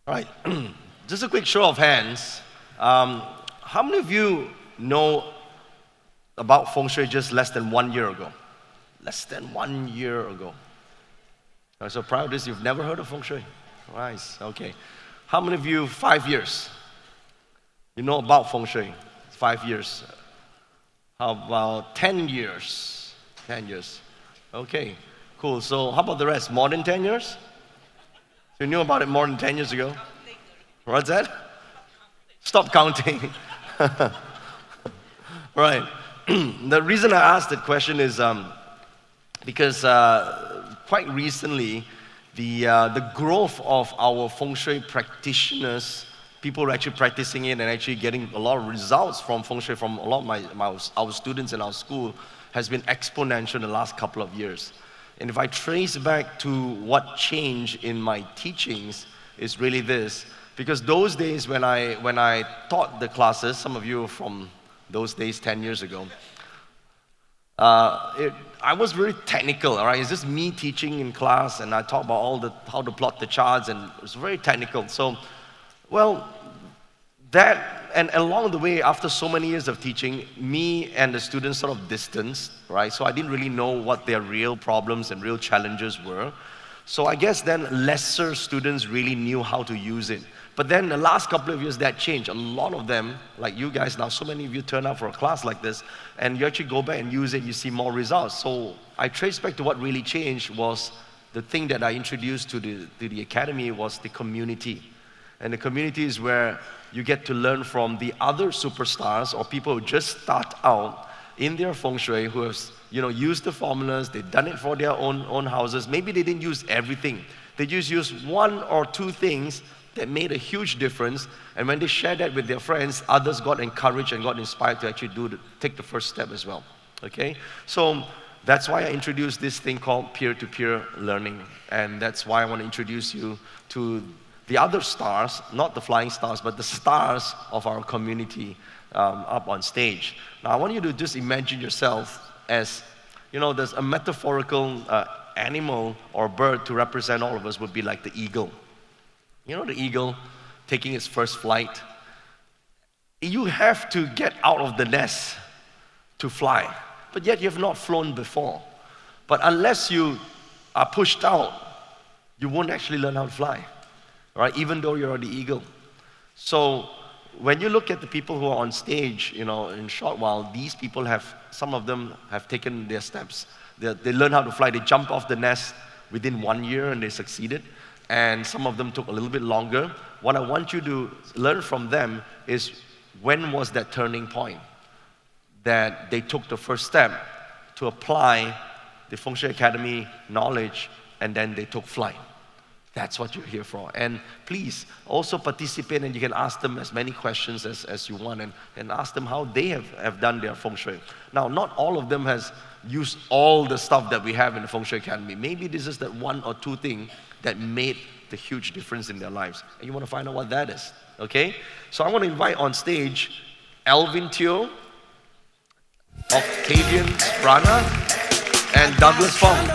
All right, just a quick show of hands. How many of you know about Feng Shui just less than 1 year ago? Less than 1 year ago. I'm so proud of this, you've never heard of Feng Shui? Nice, okay. How many of you, 5 years? You know about Feng Shui, 5 years. How about 10 years? 10 years, okay, cool. So how about the rest, more than 10 years? So you knew about it more than 10 years ago? What's that? Stop counting. Right. The reason I asked that question is because quite recently, the growth of our Feng Shui practitioners, people who are actually practicing it and actually getting a lot of results from Feng Shui from a lot of our students in our school has been exponential in the last couple of years. And if I trace back to what changed in my teachings, it's really this. Because those days when I taught the classes, some of you from those days 10 years ago, I was very technical, all right? It's just me teaching in class, and I talk about how to plot the charts, and it was very technical. So, well, and along the way, after so many years of teaching, me and the students sort of distanced, right? So I didn't really know what their real problems and real challenges were. So I guess then lesser students really knew how to use it. But then the last couple of years that changed. A lot of them, like you guys now, so many of you turn up for a class like this, and you actually go back and use it, you see more results. So I trace back to what really changed was the thing that I introduced to the academy was the community. And the community is where you get to learn from the other superstars or people who just start out in their Feng Shui, who have used the formulas, they've done it for their own houses. Maybe they didn't use everything. They just used one or two things that made a huge difference, and when they shared that with their friends, others got encouraged and got inspired to actually take the first step as well. Okay, so that's why I introduced this thing called peer-to-peer learning, and that's why I want to introduce you to the other stars, not the flying stars, but the stars of our community up on stage. Now I want you to just imagine yourself as, there's a metaphorical animal or bird to represent all of us would be like the eagle. You know the eagle taking its first flight? You have to get out of the nest to fly, but yet you have not flown before. But unless you are pushed out, you won't actually learn how to fly, right? Even though you're the eagle. So when you look at the people who are on stage, in a short while, these people some of them have taken their steps. They learn how to fly. They jump off the nest within 1 year and they succeeded. And some of them took a little bit longer. What I want you to learn from them is when was that turning point that they took the first step to apply the Feng Shui Academy knowledge, and then they took flight. That's what you're here for. And please also participate, and you can ask them as many questions as you want, and ask them how they have done their Feng Shui. Now, not all of them has used all the stuff that we have in the Feng Shui Academy. Maybe this is that one or two thing that made the huge difference in their lives. And you want to find out what that is, okay? So I want to invite on stage Alvin Teo, Octavian Sprana, and Douglas Fong.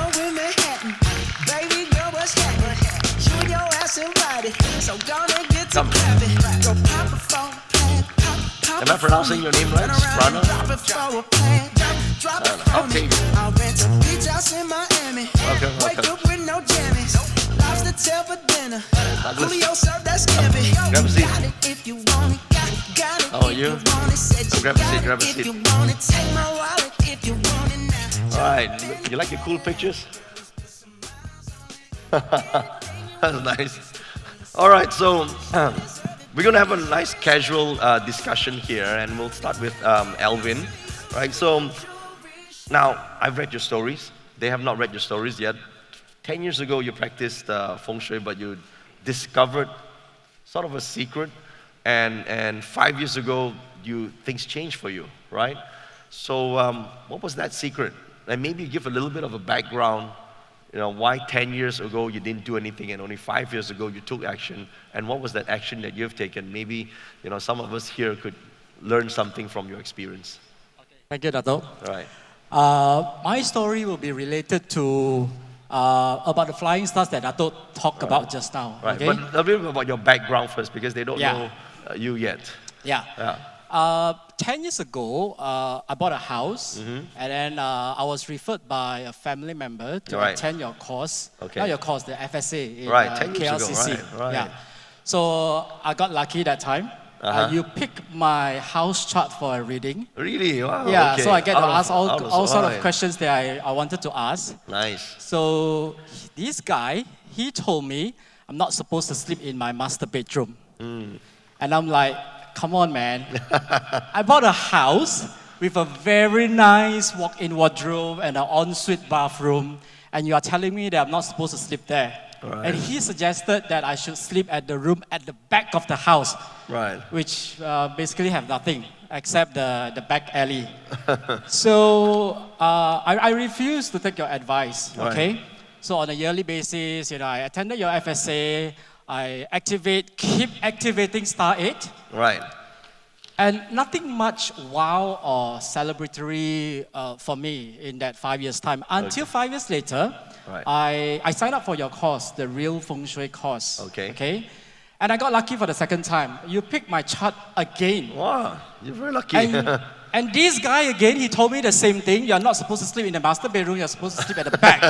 Come. Am I pronouncing your name right? Sprana? Octavian. Welcome. Douglas, grab a seat. How are you? Grab a seat. All right, you like your cool pictures? That's nice. All right, so we're going to have a nice casual discussion here, and we'll start with Alvin. Right, so now I've read your stories. They have not read your stories yet. 10 years ago, you practiced Feng Shui, but you discovered sort of a secret, and 5 years ago, things changed for you, right? So what was that secret? And maybe give a little bit of a background, why 10 years ago you didn't do anything, and only 5 years ago you took action, and what was that action that you've taken? Maybe, some of us here could learn something from your experience. Okay. Thank you, Dato'. All right. My story will be related to about the flying stars that Dato talked about just now. Right, Okay? but a little bit about your background first, because they don't know you yet. Yeah. Yeah. 10 years ago, I bought a house, and then I was referred by a family member to attend your course. Okay. Not your course, the FSA in 10 years KLCC. ago. Right. Yeah. So I got lucky that time. You picked my house chart for a reading. Really? Wow. Yeah, okay. so I get to ask all sort of right. questions that I wanted to ask. Nice. So this guy, he told me I'm not supposed to sleep in my master bedroom. And I'm like, come on, man. I bought a house with a very nice walk-in wardrobe and an ensuite bathroom, and you are telling me that I'm not supposed to sleep there. Right. And he suggested that I should sleep at the room at the back of the house, Right. which basically have nothing except the back alley. So I refused to take your advice, okay? Right. So on a yearly basis, I attended your FSA, I keep activating Star 8. Right. And nothing much wow or celebratory for me in that 5 years' time. Until 5 years later, I signed up for your course, the Real Feng Shui course. Okay? And I got lucky for the second time. You picked my chart again. Wow, you're very lucky. And this guy again, he told me the same thing. You're not supposed to sleep in the master bedroom, you're supposed to sleep at the back.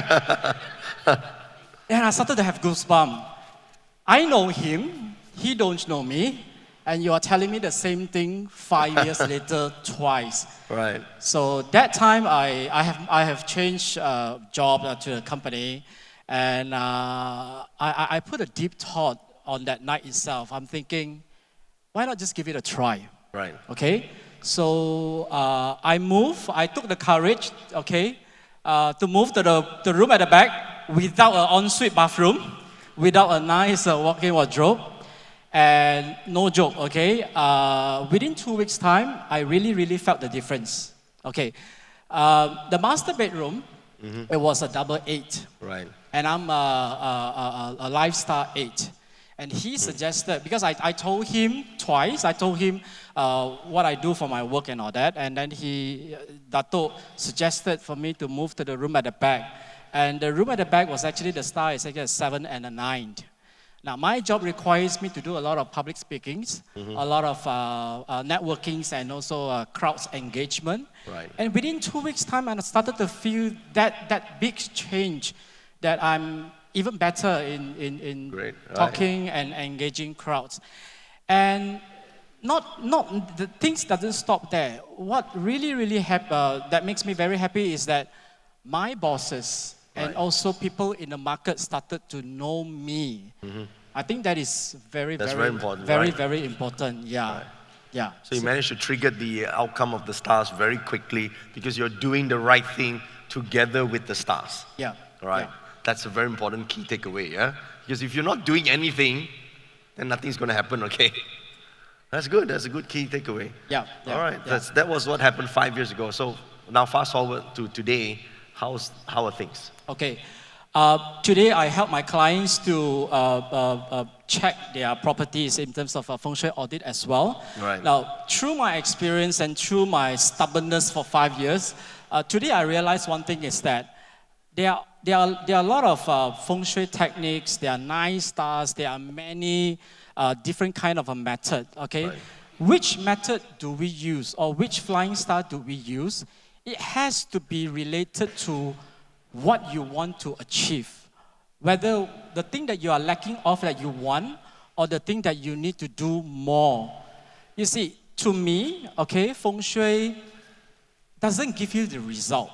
And I started to have goosebumps. I know him, he don't know me, and you are telling me the same thing 5 years later twice. Right. So that time I have changed job to a company, and I put a deep thought on that night itself. I'm thinking, why not just give it a try? Right. Okay. So I took the courage, okay, to move to the room at the back without an ensuite bathroom, without a nice walk-in wardrobe, and no joke, okay, within 2 weeks' time, I really felt the difference. Okay, the master bedroom, it was a double 8. Right. And I'm a lifestyle 8. And he suggested, because I told him twice, I told him what I do for my work and all that, and then Dato suggested for me to move to the room at the back. And the room at the back was actually the star is actually a 7 and a 9. Now, my job requires me to do a lot of public speakings, a lot of networkings, and also crowds engagement. Right. And within 2 weeks' time, I started to feel that big change, that I'm even better in talking and engaging crowds. And not the things doesn't stop there. What really that makes me very happy is that my bosses and also people in the market started to know me. I think that is very important. Very important. Yeah. Right. Yeah. So you managed to trigger the outcome of the stars very quickly because you're doing the right thing together with the stars. Yeah. Right. Yeah. That's a very important key takeaway, yeah? Because if you're not doing anything, then nothing's going to happen, okay? That's good. That's a good key takeaway. Yeah. All right. Yeah. That was what happened 5 years ago. So now fast forward to today. How are things? Okay. Today, I help my clients to check their properties in terms of Feng Shui audit as well. Right. Now, through my experience and through my stubbornness for 5 years, today I realized one thing is that there are a lot of Feng Shui techniques, there are 9 stars, there are many different kind of a method, okay? Right. Which method do we use, or which flying star do we use? It has to be related to what you want to achieve. Whether the thing that you are lacking of that you want, or the thing that you need to do more. You see, to me, okay, Feng Shui doesn't give you the result,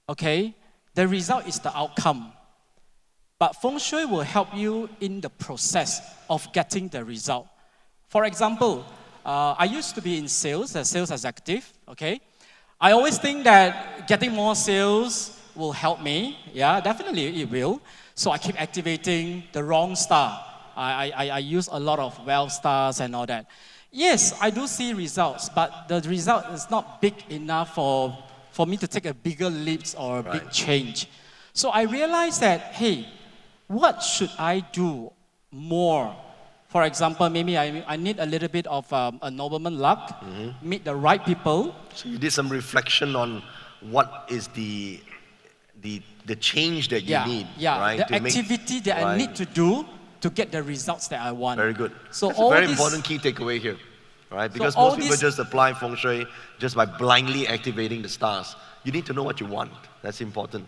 okay? The result is the outcome. But Feng Shui will help you in the process of getting the result. For example, I used to be in sales, a sales executive, okay? I always think that getting more sales will help me. Yeah, definitely it will. So I keep activating the wrong star. I use a lot of wealth stars and all that. Yes, I do see results, but the result is not big enough for me to take a bigger leaps or a big change. So I realized that, hey, what should I do more? For example, maybe I need a little bit of a nobleman luck, meet the right people. So you did some reflection on what is the the change that you need, right? The to make- activity that I right. need to do to get the results that I want. Very good. So That's all a very this- important key takeaway here, right? Because all most people this- just apply Feng Shui just by blindly activating the stars. You need to know what you want. That's important.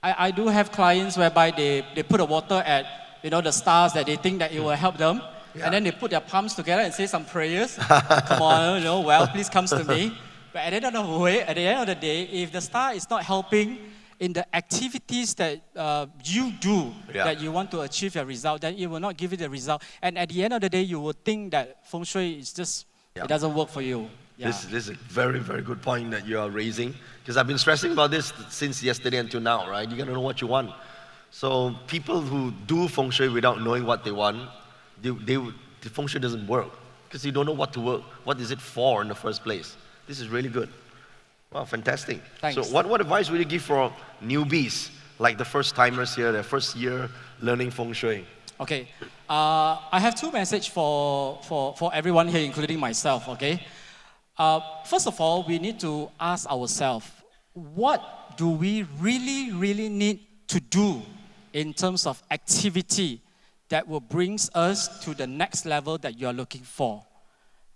I do have clients whereby they put the water at the stars that they think that it will help them, Yeah. and then they put their palms together and say some prayers. Come on, well, please come to me. But at the end of the day, if the star is not helping in the activities that you do, Yeah. that you want to achieve your result, then it will not give you the result. And at the end of the day, you will think that Feng Shui is just, Yeah. it doesn't work for you. Yeah. This is a very, very good point that you are raising, because I've been stressing about this since yesterday until now, right? You gotta know what you want. So people who do Feng Shui without knowing what they want, the Feng Shui doesn't work, because you don't know what to work. What is it for in the first place? This is really good. Wow, fantastic. Thanks. So what advice would you give for newbies, like the first timers here, their first year learning Feng Shui? Okay, I have two messages for everyone here, including myself, okay? First of all, we need to ask ourselves, what do we really, really need to do in terms of activity that will bring us to the next level that you are looking for?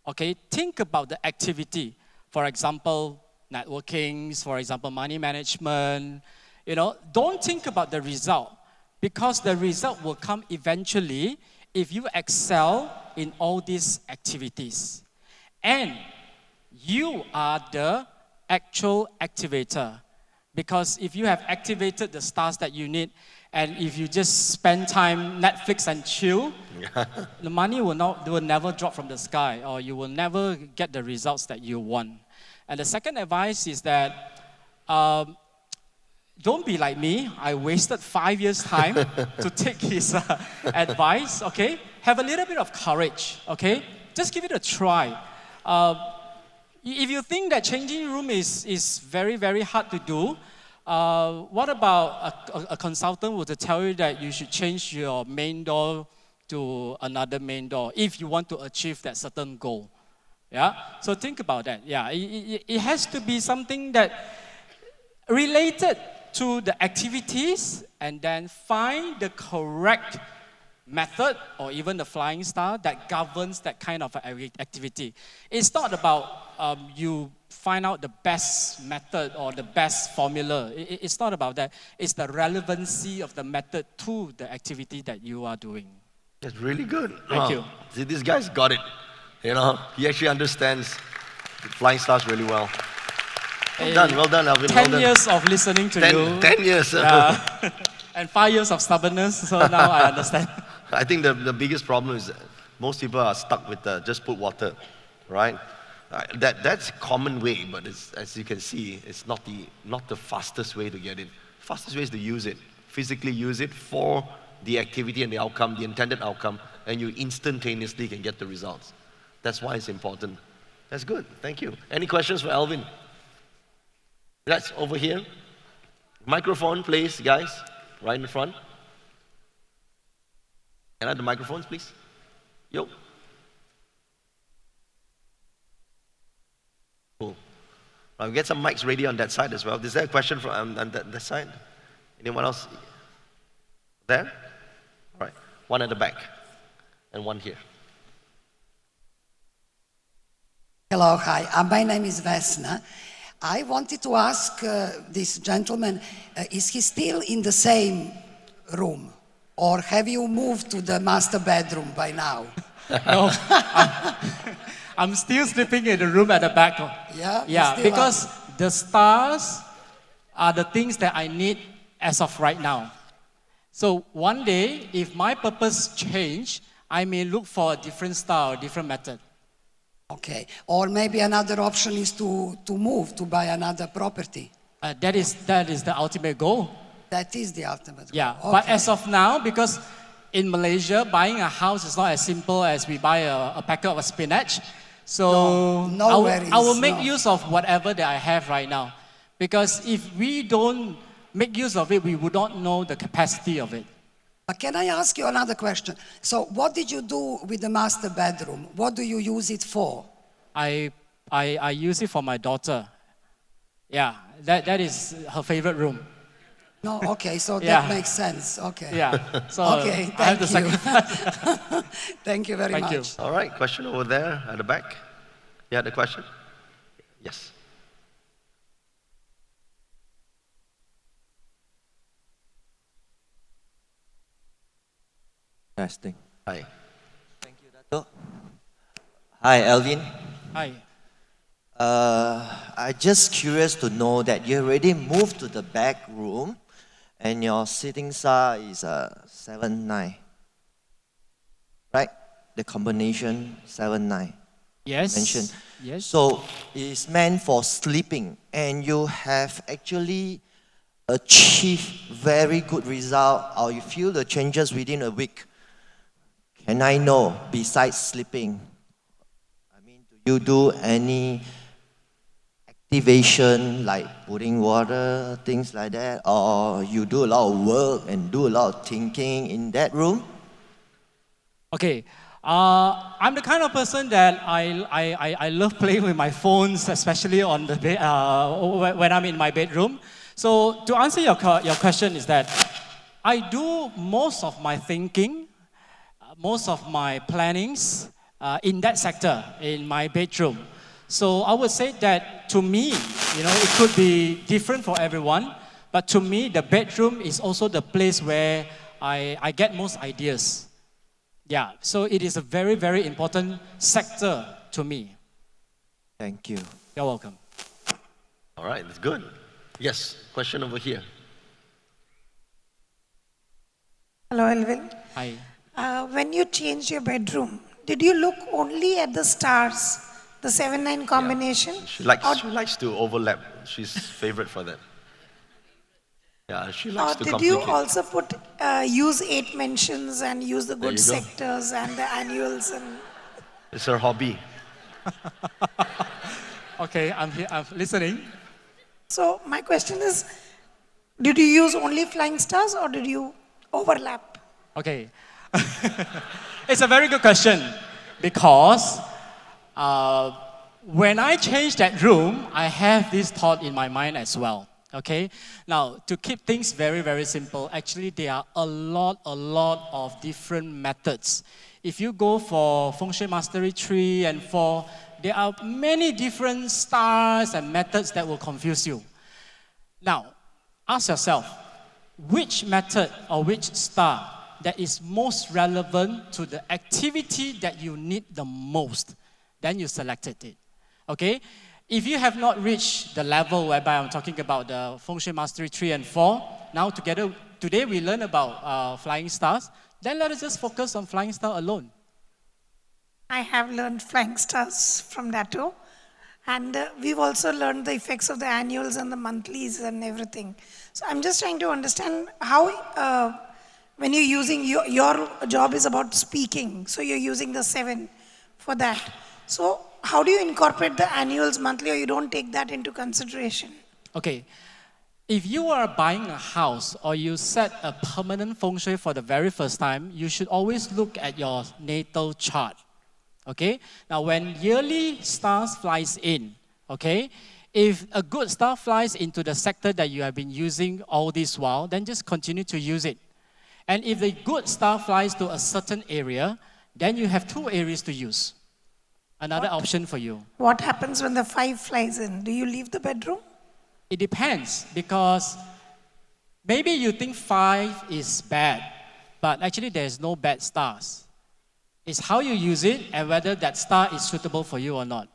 Okay, think about the activity. For example, networking, for example, money management. Don't think about the result, because the result will come eventually if you excel in all these activities. And you are the actual activator, because if you have activated the stars that you need, and if you just spend time Netflix and chill, the money will never drop from the sky, or you will never get the results that you want. And the second advice is that don't be like me. I wasted 5 years' time to take his advice, okay? Have a little bit of courage, okay? Just give it a try. If you think that changing room is very, very hard to do, what about a consultant were to tell you that you should change your main door to another main door if you want to achieve that certain goal? Yeah, so think about that. Yeah, it has to be something that related to the activities, and then find the correct method or even the flying star that governs that kind of activity. It's not about you find out the best method or the best formula. It's not about that. It's the relevancy of the method to the activity that you are doing. That's really good. Thank you. See, this guy's got it. He actually understands flying stars really well. Well done, Alvin. 10 years of listening to you. 10 years. And 5 years of stubbornness, so now I understand. I think the biggest problem is most people are stuck with just put water, right? That's a common way, but as you can see, it's not the fastest way to get it. Fastest way is to use it, physically use it for the activity and the outcome, the intended outcome, and you instantaneously can get the results. That's why it's important. That's good. Thank you. Any questions for Alvin? That's over here. Microphone, please, guys, right in front. Can I have the microphones, please? Yo. Cool. I'll get some mics ready on that side as well. Is there a question from on that side? Anyone else? There? All right. One at the back and one here. Hello, hi. My name is Vesna. I wanted to ask this gentleman, is he still in the same room? Or have you moved to the master bedroom by now? No, I'm still sleeping in the room at the back. Yeah? Yeah, because the stars are the things that I need as of right now. So one day, if my purpose change, I may look for a different star or different method. Okay. Or maybe another option is to move, to buy another property. That is the ultimate goal. That is the ultimate goal. Yeah, Okay. but as of now, because in Malaysia, buying a house is not as simple as we buy a packet of spinach. So I will make use of whatever that I have right now. Because if we don't make use of it, we would not know the capacity of it. But can I ask you another question? So what did you do with the master bedroom? What do you use it for? I use it for my daughter. Yeah, that is her favorite room. No, okay, so Yeah. that makes sense. Okay. Yeah. So Okay, I have thank to you. sacrifice. Thank you very Thank much. you. All right, question over there at the back. You had a question? Yes. Testing. Hi. Thank you, Dato. Hi, Alvin. Hi. I just curious to know that you already moved to the back room, and your sitting star is 7-9, right? The combination 7-9 Yes. mentioned. Yes. So it's meant for sleeping, and you have actually achieved very good result, or you feel the changes within a week. Can I know, besides sleeping, I mean, do you do any activation like putting water, things like that, or you do a lot of work and do a lot of thinking in that room? Okay. I'm the kind of person that I love playing with my phones, especially on the bed, when I'm in my bedroom. So to answer your question is that I do most of my thinking, most of my plannings in that sector, in my bedroom. So I would say that to me, it could be different for everyone, but to me, the bedroom is also the place where I get most ideas. Yeah, so it is a very, very important sector to me. Thank you. You're welcome. All right, that's good. Yes, question over here. Hello, Elvin. Hi. When you changed your bedroom, did you look only at the stars, the 7-9 combination? She likes to overlap. She's favorite for that. Yeah, she likes Or to did you complicate. also use 8 mentions and use the There good you go. sectors and the annuals? And It's her hobby. Okay, I'm here. I'm listening. so my question is, did you use only flying stars or did you overlap? Okay. It's a very good question because when I change that room, I have this thought in my mind as well. Okay. Now, to keep things very, very simple, actually, there are a lot of different methods. If you go for Feng Shui Mastery 3 and 4, there are many different stars and methods that will confuse you. Now, ask yourself, which method or which star that is most relevant to the activity that you need the most, then you selected it. Okay? If you have not reached the level whereby I'm talking about the Feng Shui Mastery 3 and 4, now today we learn about flying stars, then let us just focus on flying star alone. I have learned flying stars from that too. And we've also learned the effects of the annuals and the monthlies and everything. So I'm just trying to understand how, when you're using, your job is about speaking, so you're using the 7 for that. So how do you incorporate the annuals, monthly, or you don't take that into consideration? Okay, if you are buying a house or you set a permanent feng shui for the very first time, you should always look at your natal chart. Okay, now when yearly stars flies in, okay, if a good star flies into the sector that you have been using all this while, then just continue to use it. And if the good star flies to a certain area, then you have 2 areas to use. Another option for you. What happens when the 5 flies in? Do you leave the bedroom? It depends because maybe you think 5 is bad, but actually there's no bad stars. It's how you use it and whether that star is suitable for you or not.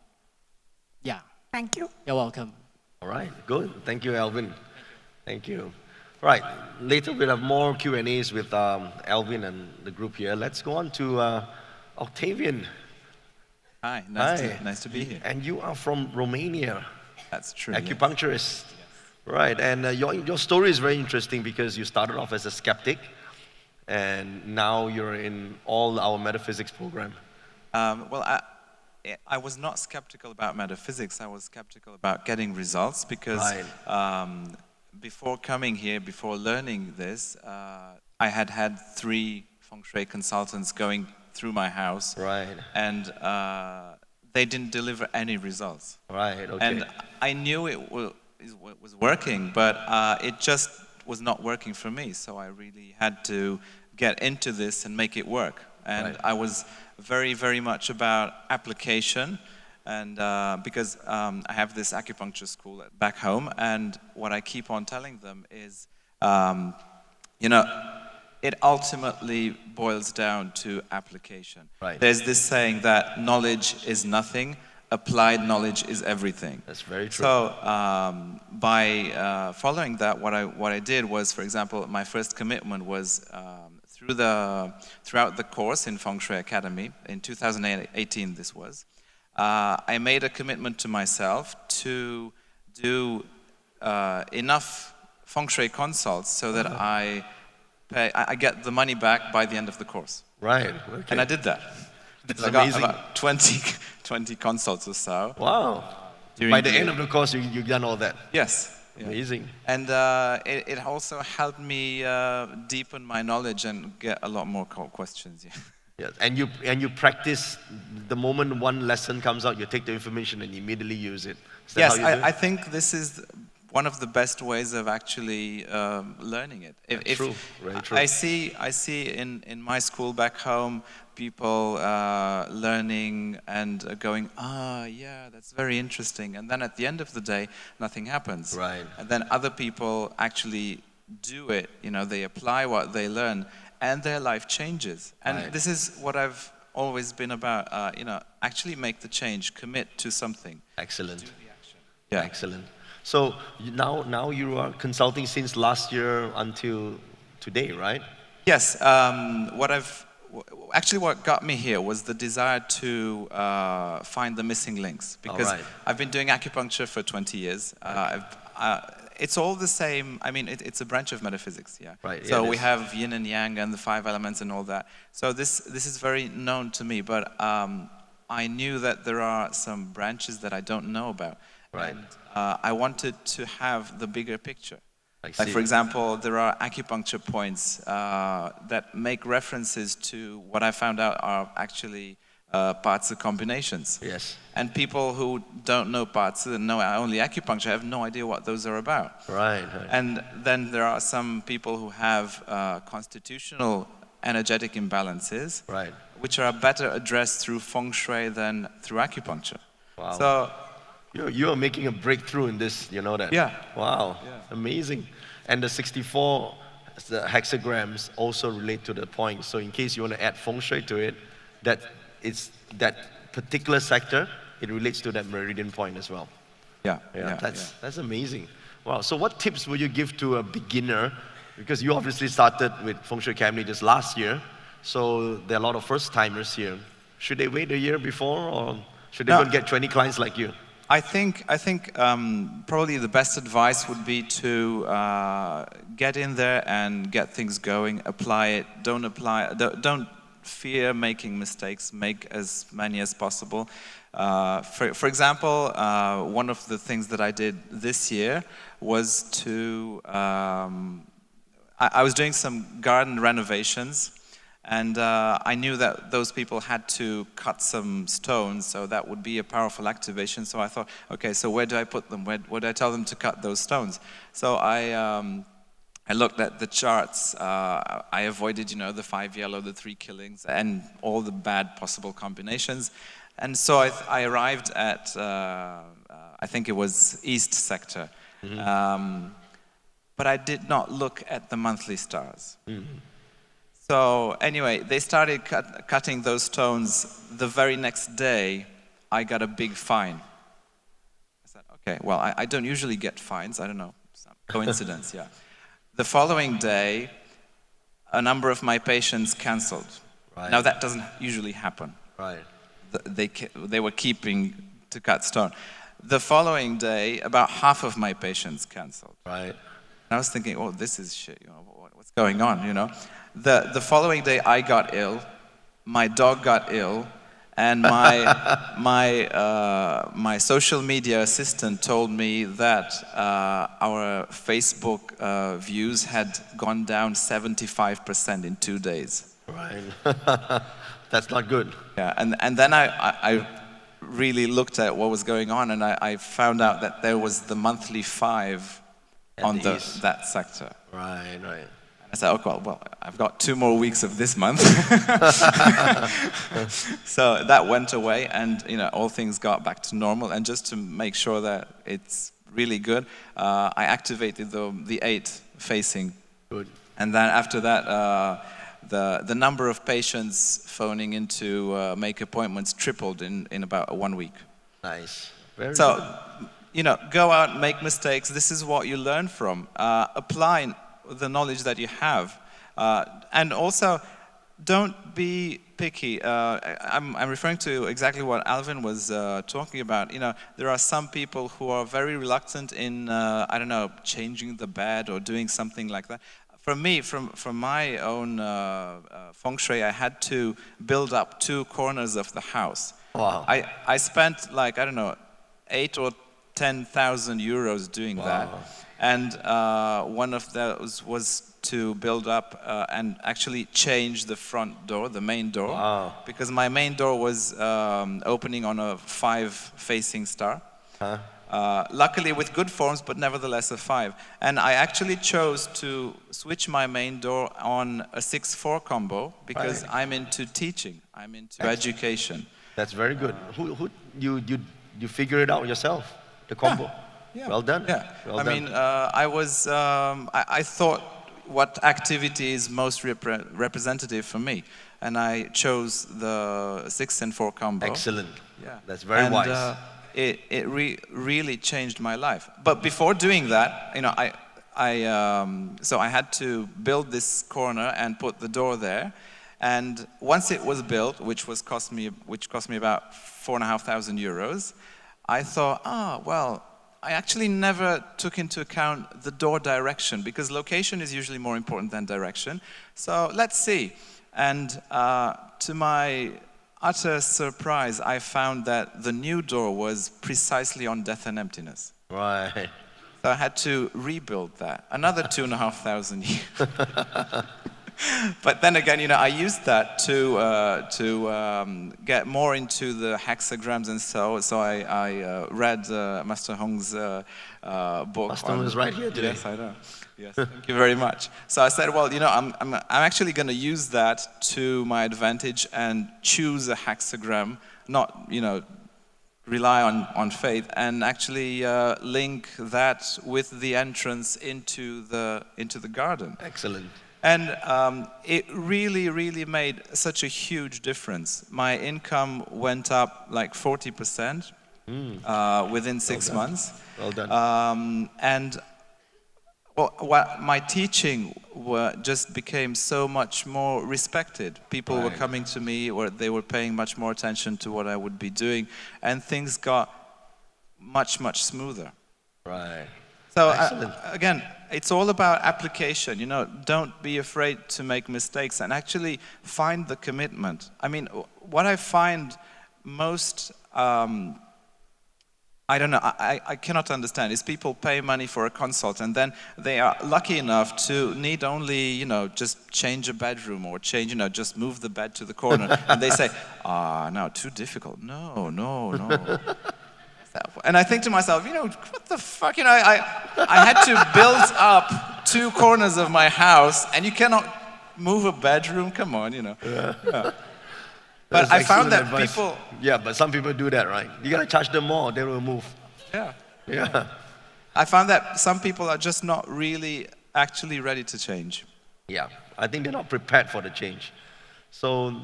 Yeah, Thank you. you're welcome. All right, good. Thank you, Alvin. Thank you. Right, later we'll have more Q&As with Alvin and the group here. Let's go on to Octavian. Hi, Hi. nice to be here. And you are from Romania, That's true. acupuncturist. Right, and your story is very interesting because you started off as a skeptic and now you're in all our metaphysics program. Well, I was not skeptical about metaphysics. I was skeptical about getting results because before coming here, before learning this, I had 3 feng shui consultants going through my house. Right. And they didn't deliver any results. Right, okay. And I knew it was working, but it just was not working for me. So I really had to get into this and make it work. And I was very, very much about application. And because I have this acupuncture school back home, and what I keep on telling them is, it ultimately boils down to application. There's this saying that knowledge is nothing, applied knowledge is everything. That's very true. So by following that, what I did was, for example, my first commitment was throughout the course in Feng Shui Academy, in 2018 this was, I made a commitment to myself to do enough Feng Shui consults so that I get the money back by the end of the course. Right. Okay. And I did that. That's I got amazing. about 20 consults or so. Wow. By the end of the course, you've done all that. Yes. Yeah. Amazing. And it also helped me deepen my knowledge and get a lot more questions. Yeah. Yes. And you practice the moment one lesson comes out, you take the information and immediately use it. Is that Yes, how you do it? I think this is one of the best ways of actually learning it. True, very true. I see in my school back home people learning and going, yeah, that's very interesting. And then at the end of the day, nothing happens. Right. And then other people actually do it. They apply what they learn, and their life changes. And this is what I've always been about. Actually make the change, commit to something. Excellent. Do the action. Yeah. Excellent. So now you are consulting since last year until today, right? Yes. What got me here was the desire to find the missing links, because I've been doing acupuncture for 20 years. It's all the same. I mean, it's a branch of metaphysics, yeah. Right. So we have yin and yang and the 5 elements and all that. So this is very known to me, but I knew that there are some branches that I don't know about. Right. And I wanted to have the bigger picture. I Like, see. for example, there are acupuncture points that make references to what I found out are actually parts of combinations. Yes. And people who don't know parts and know only acupuncture have no idea what those are about. Right. And then there are some people who have constitutional energetic imbalances, Right. which are better addressed through Feng Shui than through acupuncture. Wow. So You are making a breakthrough in this, you know that? Yeah. Wow. Yeah. Amazing. And the 64 hexagrams also relate to the point. So in case you want to add Feng Shui to it, that particular sector, it relates to that meridian point as well. yeah, That's amazing. Wow. So what tips would you give to a beginner? Because you obviously started with Feng Shui Academy just last year. So there are a lot of first timers here. Should they wait a year before, or should they go and get 20 clients like you? I think probably the best advice would be to get in there and get things going. Apply it. Don't fear making mistakes. Make as many as possible. For example, one of the things that I did this year was to I was doing some garden renovations. And I knew that those people had to cut some stones, so that would be a powerful activation. So I thought, okay, so where do I put them? Where do I tell them to cut those stones? So I looked at the charts. I avoided, the 5 yellow, the 3 killings, and all the bad possible combinations. And so I arrived at, I think it was East Sector. Mm-hmm. But I did not look at the monthly stars. Mm-hmm. So anyway, they started cutting those stones. The very next day, I got a big fine. I said, okay, well, I don't usually get fines. I don't know, some coincidence, yeah. The following day, a number of my patients canceled. Right. Now, that doesn't usually happen. Right. They were keeping to cut stone. The following day, about half of my patients canceled. Right. And I was thinking, oh, this is shit, what's going on, The following day, I got ill, my dog got ill, and my social media assistant told me that our Facebook views had gone down 75% in 2 days. Right. That's not good. Yeah, and then I really looked at what was going on, and I found out that there was the monthly 5 on the east. that sector. Right. I said, okay, well, I've got 2 more weeks of this month. So that went away, and all things got back to normal. And just to make sure that it's really good, I activated the 8 facing. Good. And then after that, the number of patients phoning in to make appointments tripled in about 1 week. Nice. Very So, good. go out, make mistakes. This is what you learn from. Apply the knowledge that you have. And also, don't be picky. I'm referring to exactly what Alvin was talking about. There are some people who are very reluctant in, changing the bed or doing something like that. For me, from my own Feng Shui, I had to build up 2 corners of the house. Wow. I spent 8 or 10,000 euros doing that. And one of those was to build up and actually change the front door, the main door. Wow. Because my main door was opening on a 5 facing star. Luckily with good forms, but nevertheless a 5. And I actually chose to switch my main door on a 6-4 combo because I'm into teaching, I'm into education. That's very good. Who you figure it out yourself, the combo? Yeah. Well done. Yeah. Well I done. mean, I thought what activity is most representative for me, and I chose the 6 and 4 combo. Excellent. Yeah. That's very wise. It really changed my life. But before doing that, so I had to build this corner and put the door there. And once it was built, which cost me about 4,500 euros, I thought, well, I actually never took into account the door direction because location is usually more important than direction. So let's see. And to my utter surprise, I found that the new door was precisely on death and emptiness. Right. So I had to rebuild that. Another 2,500 years. But then again, I used that to get more into the hexagrams and so I read Master Hong's book. Master Hong is right here today. Yes, I know. Yes, thank you very much. So I said, well, I'm actually going to use that to my advantage and choose a hexagram, not rely on faith, and actually link that with the entrance into the garden. Excellent. And it really made such a huge difference. My income went up like 40% within 6 months. Well done. And what my teaching just became so much more respected. People were coming to me, or they were paying much more attention to what I would be doing, and things got much smoother. Right. So again, it's all about application. Don't be afraid to make mistakes and actually find the commitment. I mean, what I find most, I cannot understand is people pay money for a consult and then they are lucky enough to need only, just change a bedroom or change, just move the bed to the corner. And they say, no, too difficult. No. And I think to myself, what the fuck? I had to build up 2 corners of my house, and you cannot move a bedroom. Come on, Yeah. But I found that people. Yeah, but some people do that, right? You gotta charge them more, they will move. Yeah. I found that some people are just not really actually ready to change. Yeah, I think they're not prepared for the change. So,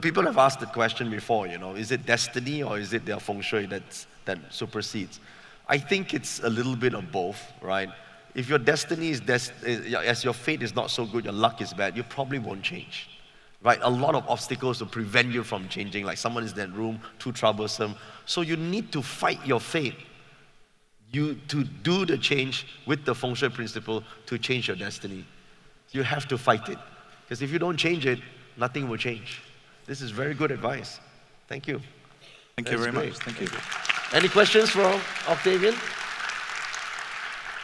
people have asked the question before, is it destiny or is it their Feng Shui that supersedes? I think it's a little bit of both, right? If your destiny as your fate is not so good, your luck is bad, you probably won't change, right? A lot of obstacles will prevent you from changing, like someone is in that room, too troublesome. So you need to fight your fate. To do the change with the Feng Shui principle to change your destiny. You have to fight it. Because if you don't change it, nothing will change. This is very good advice. Thank you. Thank you very much. Thank you. Any questions for Octavian?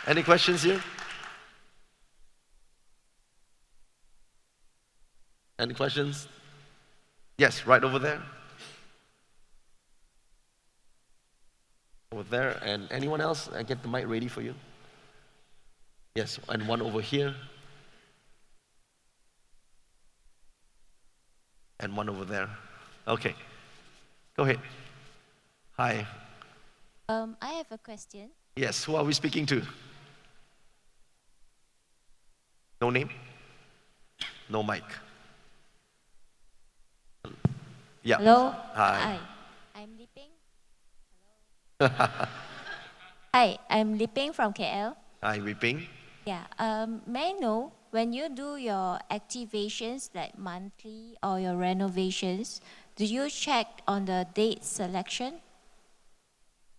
Any questions here? Any questions? Yes, right over there. Over there. And anyone else? I get the mic ready for you. Yes, and one over here. And one over there. Okay, go ahead. Hi. I have a question. Yes, who are we speaking to? No name? No mic. Yeah. Hello. Hi. I'm Liping. Hello. Hi, I'm Liping from KL. Hi, Weeping. Yeah. May I know when you do your activations like monthly or your renovations, do you check on the date selection?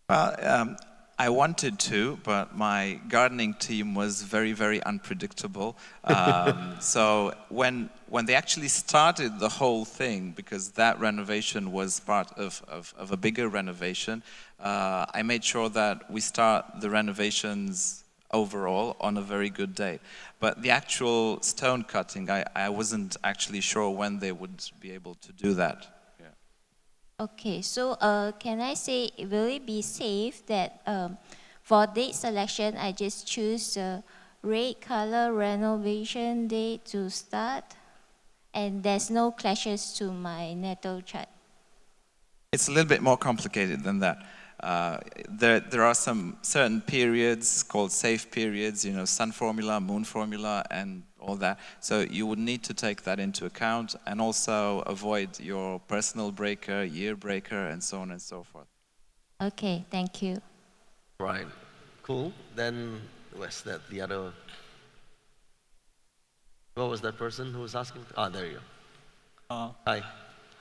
Well, I wanted to, but my gardening team was very, very unpredictable. So when they actually started the whole thing, because that renovation was part of a bigger renovation, I made sure that we start the renovations overall on a very good day. But the actual stone cutting, I wasn't actually sure when they would be able to do that. Okay, so can I say, will it be safe that for date selection, I just choose red color renovation date to start, and there's no clashes to my natal chart? It's a little bit more complicated than that. There are some certain periods called safe periods, you know, sun formula, moon formula, and all that. So you would need to take that into account and also avoid your personal breaker, year breaker, and so on and so forth. Okay, thank you. Right. Cool. Then, where's that? The other. What was that person who was asking? Ah, there you go. Hi.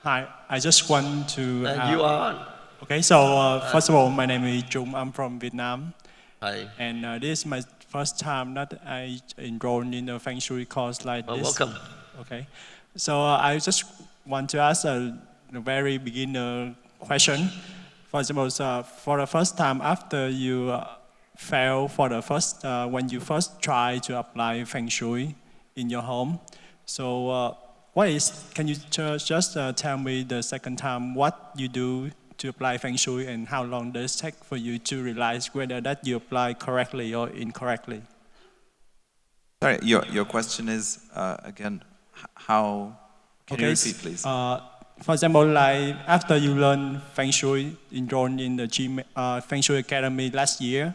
Hi, I just want to. And you are on. Okay, so first of all, my name is Trung. I'm from Vietnam. Hi. And this is my first time that I enrolled in a Feng Shui course like this. Welcome. Okay, so I just want to ask a very beginner question. For example, for the first time after you fail for the first, when you first try to apply Feng Shui in your home, so can you just tell me the second time what you do to apply Feng Shui and how long does it take for you to realize whether that you apply correctly or incorrectly? Sorry, your question is, again, how, can you repeat please? For example, like after you learn Feng Shui, enrolled in the Feng Shui Academy last year,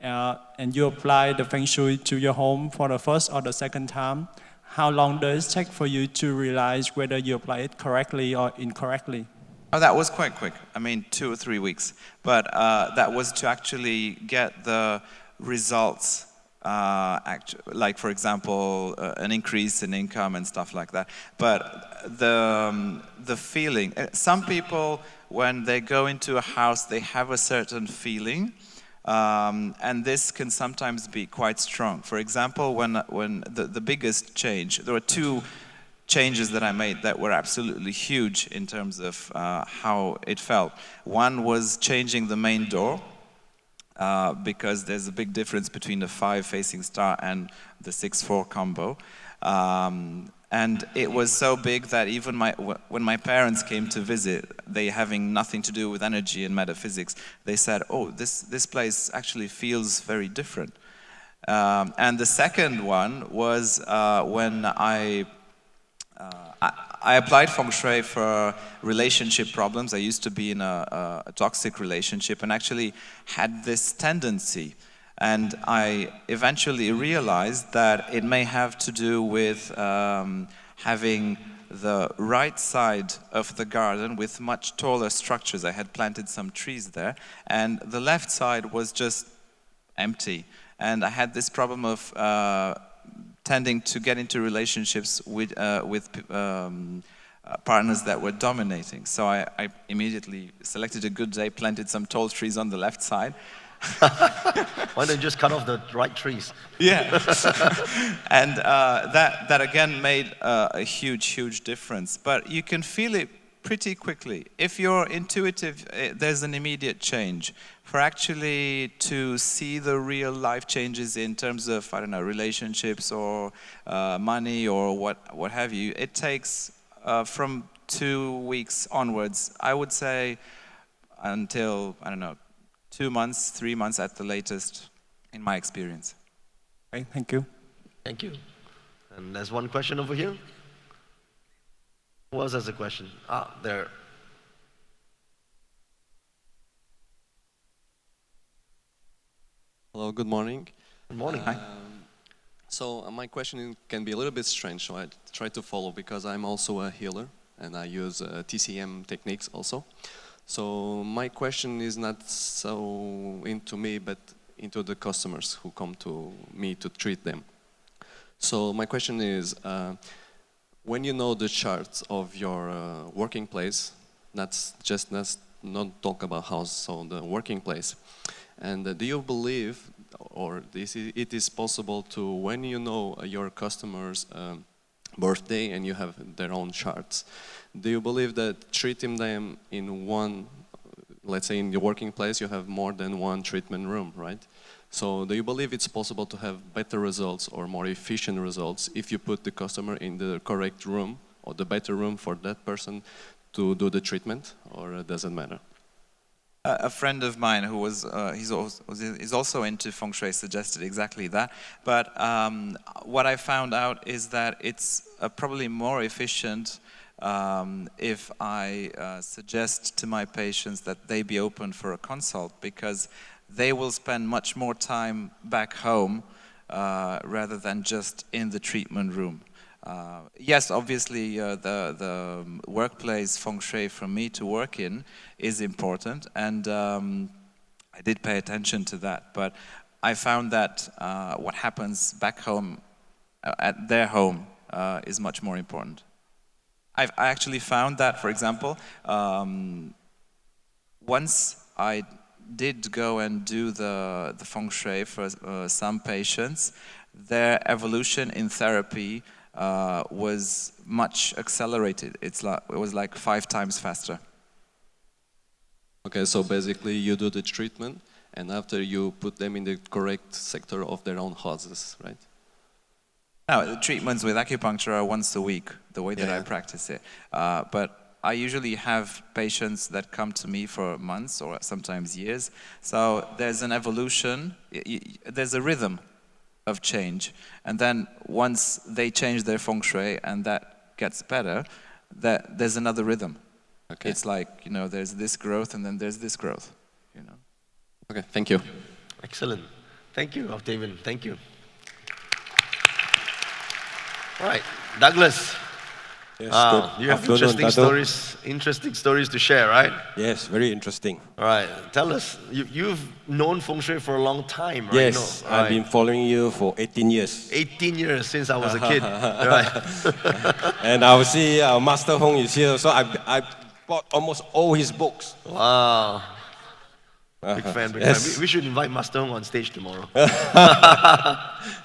and you apply the Feng Shui to your home for the first or the second time, how long does it take for you to realize whether you apply it correctly or incorrectly? Oh, that was quite quick. I mean, 2 or 3 weeks. But that was to actually get the results, like, for example, an increase in income and stuff like that. But the feeling, some people, when they go into a house, they have a certain feeling. And this can sometimes be quite strong. For example, when the biggest change, there were 2 changes that I made that were absolutely huge in terms of how it felt. One was changing the main door, because there's a big difference between the 5 facing star and the 6-4 combo. And it was so big that even when my parents came to visit, they having nothing to do with energy and metaphysics, they said, oh, this place actually feels very different. And the second one was when I applied Feng Shui for relationship problems. I used to be in a toxic relationship and actually had this tendency. And I eventually realized that it may have to do with having the right side of the garden with much taller structures. I had planted some trees there, and the left side was just empty. And I had this problem of tending to get into relationships with partners that were dominating. So I immediately selected a good day, planted some tall trees on the left side. Why don't you just cut off the right trees? Yeah. And that again made a huge difference. But you can feel it pretty quickly. If you're intuitive, there's an immediate change. For actually to see the real life changes in terms of, I don't know, relationships or money or what have you, it takes from 2 weeks onwards, I would say, until, I don't know, 2 months, 3 months at the latest, in my experience. Okay, thank you. Thank you. And there's one question over here. Who else has a question? Ah, there. Hello, good morning. Good morning. My question can be a little bit strange, so I try to follow because I'm also a healer and I use TCM techniques also. So my question is not so into me, but into the customers who come to me to treat them. So my question is, when you know the charts of your working place, not talk about house, so the working place, and do you believe, or it is possible to, when you know your customers' birthday and you have their own charts, do you believe that treating them in one, let's say in your working place, you have more than one treatment room, right? So do you believe it's possible to have better results or more efficient results if you put the customer in the correct room or the better room for that person to do the treatment, or it doesn't matter? A friend of mine who was, he's also into Feng Shui suggested exactly that. But what I found out is that it's probably more efficient if I suggest to my patients that they be open for a consult, because they will spend much more time back home rather than just in the treatment room. Yes, obviously the workplace Feng Shui for me to work in is important, and I did pay attention to that, but I found that what happens back home, at their home, is much more important. I actually found that, for example, once I did go and do the Feng Shui for some patients, their evolution in therapy was much accelerated. It was like 5 times faster. Okay, so basically you do the treatment and after you put them in the correct sector of their own houses, right? No, the treatments with acupuncture are once a week, the way that I practice it. But I usually have patients that come to me for months or sometimes years. So there's an evolution, there's a rhythm of change. And then once they change their Feng Shui and that gets better, there's another rhythm. Okay. It's like, you know, there's this growth and then there's this growth, you know. Okay, thank you. Excellent. Thank you, Octavian. Thank you. All right, Douglas. Yes, you have interesting stories to share, right? Yes, very interesting. All right, tell us. You've known Feng Shui for a long time, right? Yes, I've been following you for 18 years. 18 years since I was a kid, right? And I will see Master Hong is here, so I bought almost all his books. Wow. Big fan, big fan. Yes. We should invite Master Hong on stage tomorrow.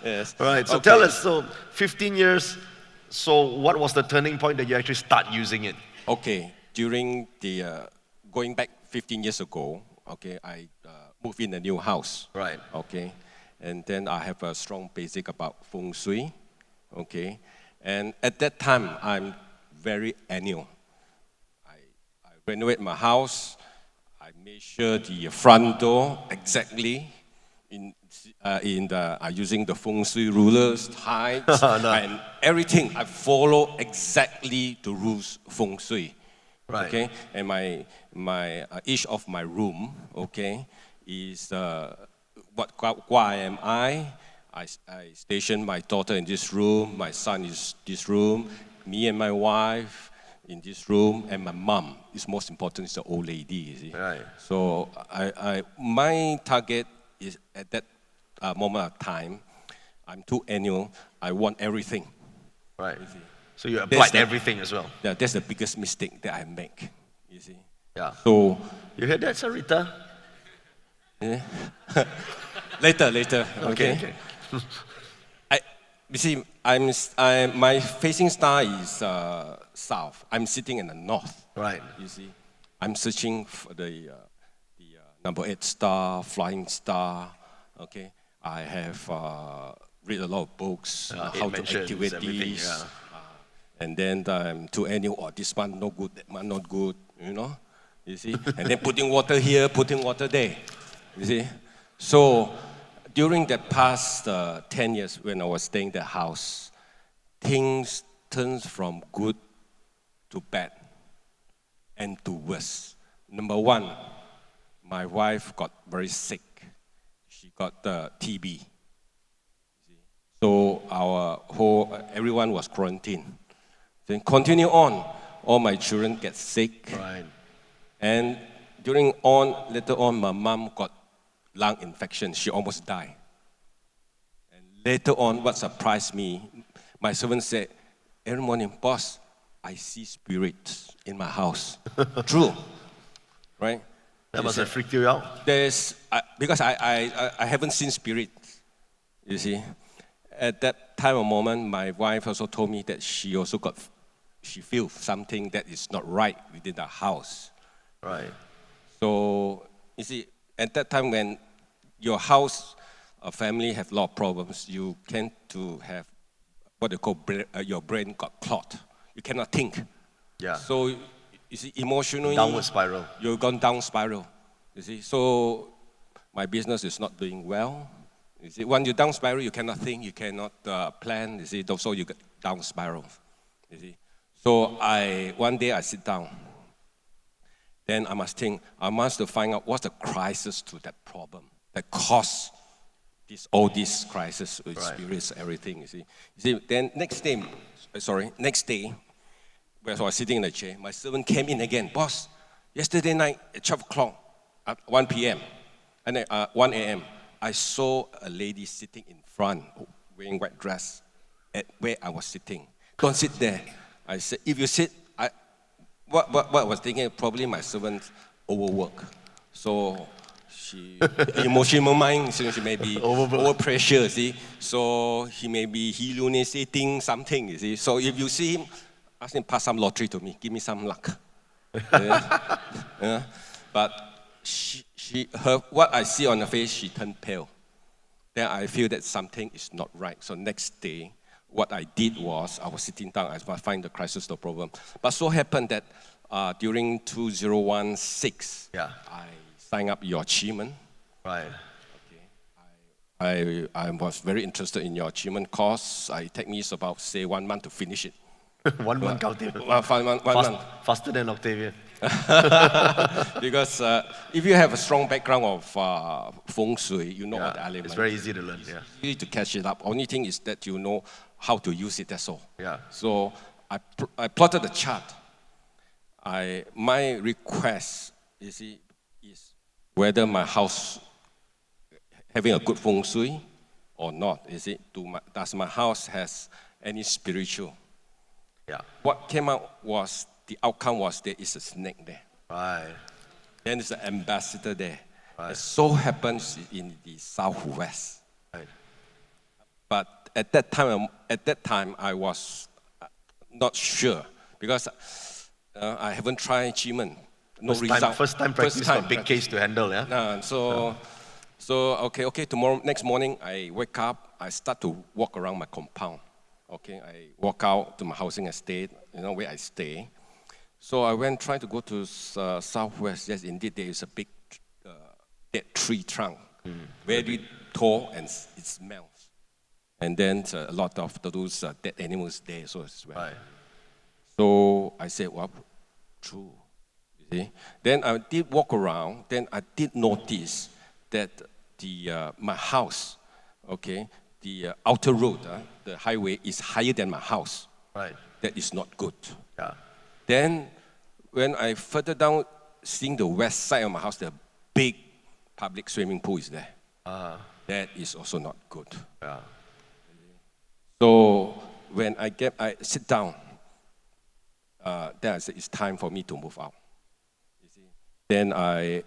Yes. All right, so Okay. tell us, so 15 years, so what was the turning point that you actually start using it? Okay, during the, going back 15 years ago, okay, I moved in a new house. Right. Okay, and then I have a strong basic about Feng Shui, okay, and at that time, I'm very annual. I renovate my house, I made sure the front door exactly using the Feng Shui rulers, heights, and everything. I follow exactly the rules Feng Shui. Right. Okay, and my each of my room, okay, is why am I station my daughter in this room, my son is this room, me and my wife in this room, and my mom is most important, is the old lady, you see. Right. So my target is at that moment of time, I'm too annual, I want everything. Right. So you applied everything as well. Yeah, that's the biggest mistake that I make, you see. Yeah. So, you heard that, Sarita? yeah. later, okay. You see, my facing star is south. I'm sitting in the north. Right. You see, I'm searching for the number 8 star, flying star. Okay, I have read a lot of books, how to activate these. Yeah. And then I'm too annual. This one no good, that one not good. You know, you see. And then putting water here, putting water there. You see. So during the past 10 years when I was staying in the house, things turns from good to bad and to worse. Number one, my wife got very sick. She got TB. So everyone was quarantined. Then continue on, all my children get sick. Right. And later on, my mom got lung infection. She almost died. And later on, what surprised me, my servant said, every morning, boss, I see spirits in my house. True, right? That must have freaked you out. Because I haven't seen spirits, you see. At that time of moment, my wife also told me that she feels something that is not right within the house. Right. So, you see, at that time when your house, a family have a lot of problems, you tend to have what they call your brain got clogged. You cannot think. Yeah. So, you see, emotionally, downward spiral. You've gone down spiral. You see, so my business is not doing well. You see, when you down spiral, you cannot think, you cannot plan. You see, so you get down spiral. You see, so one day I sit down. Then I must think. I must find out what's the crisis to that problem that caused all these crises with spirits, everything. You see. Then next day, when I was sitting in the chair, my servant came in again. Boss, yesterday night at 12 o'clock, at 1 p.m. and then 1 a.m., I saw a lady sitting in front, wearing white dress, at where I was sitting. Don't sit there. I said, if you sit, what I was thinking, probably my servant overwork. So she, emotional mind, so she may be over pressure, see. So he may be hallucinating something, you see. So if you see him, ask him pass some lottery to me, give me some luck. But what I see on her face, she turned pale. Then I feel that something is not right. So next day, what I did was, I was sitting down, I find the crisis, the problem. But so happened that during 2016, I signed up your achievement. Right. Okay. I was very interested in your achievement course. It took me about, say, 1 month to finish it. 1 month, Octavian. 1 month. Faster than Octavian. Because if you have a strong background of Feng Shui, you know all the elements. It's very easy to learn. It's easy to catch it up. Only thing is that you know how to use it, that's all. Yeah. So I plotted the chart. My request, you see, is whether my house having a good Feng Shui or not. Does my house has any spiritual? Yeah. What came out was, the outcome was there is a snake there. Right. Then there's an ambassador there. Right. It so happens in the southwest. Right. But at that time, I was not sure because I haven't tried achievement. No result. First time practice for a big case to handle, yeah? So tomorrow, next morning, I wake up, I start to walk around my compound. Okay, I walk out to my housing estate, where I stay. So I went trying to go to southwest. Yes, indeed, there is a big dead tree trunk, very tall, and it smells. And then a lot of those dead animals there, so as well. Right. So I said, well, true. You see? Then I did walk around. Then I did notice that my house, okay, the outer road, the highway is higher than my house. Right. That is not good. Yeah. Then when I further down, seeing the west side of my house, the big public swimming pool is there. That is also not good. Yeah. So when I sit down, then I said, it's time for me to move out. You see? Then I